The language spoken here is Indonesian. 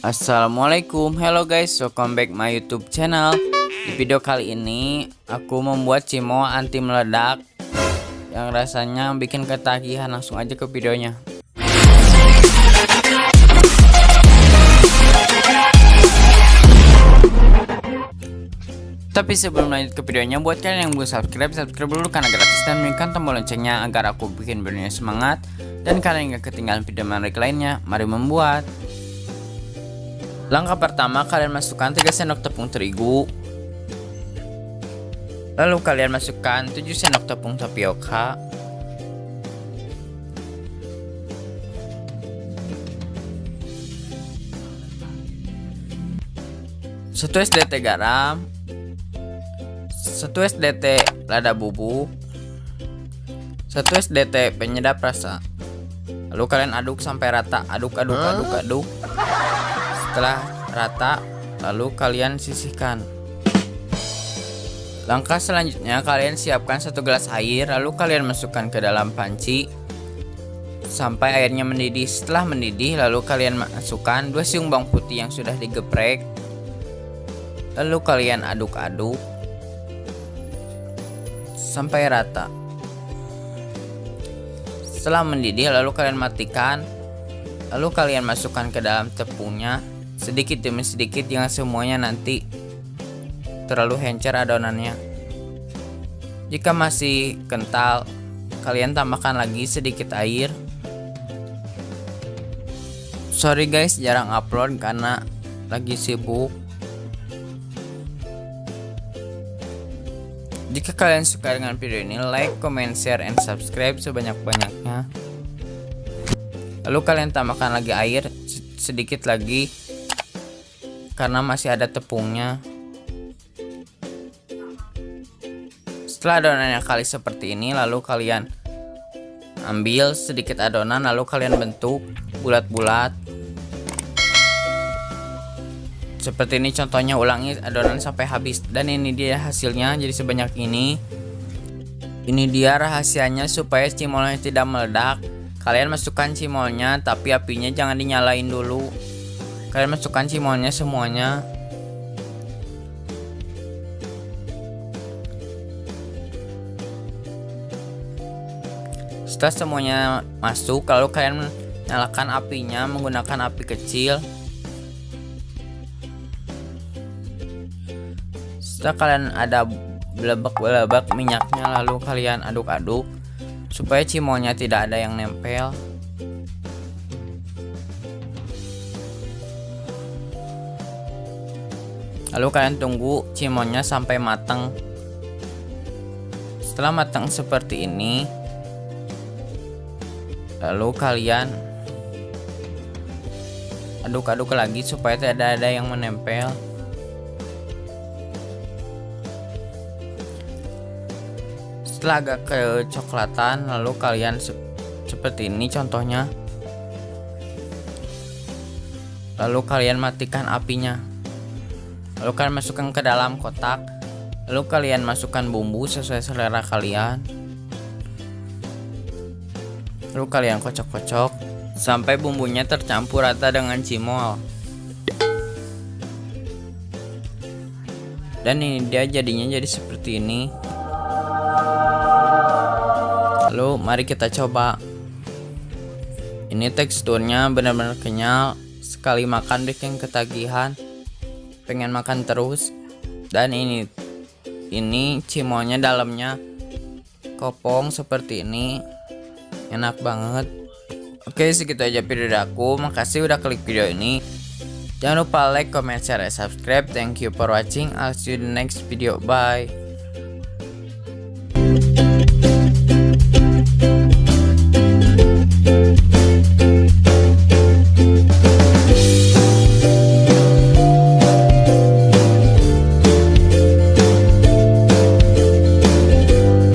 Assalamualaikum, hello guys, welcome back my YouTube channel. Di video kali ini aku membuat cimol anti meledak yang rasanya bikin ketagihan. Langsung aja ke videonya. Tapi sebelum lanjut ke videonya, buat kalian yang belum subscribe dulu karena gratis, dan bunyikan tombol loncengnya agar aku bikin videonya semangat dan kalian gak ketinggalan video menarik lainnya. Mari membuat. Langkah pertama, kalian masukkan 3 sendok tepung terigu. Lalu kalian masukkan 7 sendok tepung tapioka. Satu SDT garam, 1 SDT lada bubuk, 1 SDT penyedap rasa. Lalu kalian aduk sampai rata, aduk. Setelah rata, lalu kalian sisihkan. Langkah selanjutnya, kalian siapkan 1 gelas air, lalu kalian masukkan ke dalam panci sampai airnya mendidih. Setelah mendidih, lalu kalian masukkan 2 siung bawang putih yang sudah digeprek. Lalu kalian aduk-aduk sampai rata. Setelah mendidih, lalu kalian matikan. Lalu kalian masukkan ke dalam tepungnya sedikit demi sedikit, jangan semuanya nanti terlalu encer adonannya. Jika masih kental, kalian tambahkan lagi sedikit air. Sorry guys, jarang upload karena lagi sibuk. Jika kalian suka dengan video ini, like, comment, share, and subscribe sebanyak-banyaknya. Lalu kalian tambahkan lagi air sedikit lagi karena masih ada tepungnya. Setelah adonannya kali seperti ini, lalu kalian ambil sedikit adonan, lalu kalian bentuk bulat-bulat seperti ini. Contohnya, ulangi adonan sampai habis. Dan ini dia hasilnya, jadi sebanyak ini. Ini dia rahasianya supaya cimolnya tidak meledak. Kalian masukkan cimolnya, tapi apinya jangan dinyalain dulu. Kalian masukkan cimolnya semuanya. Setelah semuanya masuk, lalu kalian nyalakan apinya menggunakan api kecil. Setelah kalian ada belebak-belebak minyaknya, lalu kalian aduk-aduk supaya cimolnya tidak ada yang nempel. Lalu kalian tunggu cimolnya sampai matang. Setelah matang seperti ini, lalu kalian aduk-aduk lagi supaya tidak ada yang menempel. Setelah agak kecoklatan, lalu kalian seperti ini contohnya. Lalu kalian matikan apinya. Lalu kalian masukkan ke dalam kotak. Lalu kalian masukkan bumbu sesuai selera kalian. Lalu kalian kocok-kocok sampai bumbunya tercampur rata dengan cimol. Dan ini dia jadinya jadi seperti ini. Lalu mari kita coba. Ini teksturnya benar-benar kenyal, sekali makan bikin ketagihan, pengen makan terus. Dan ini cimolnya dalamnya kopong seperti ini, enak banget. Oke, segitu aja video dari aku. Makasih udah klik video ini. Jangan lupa like, comment, share, and subscribe. Thank you for watching. I'll see you in the next video. Bye.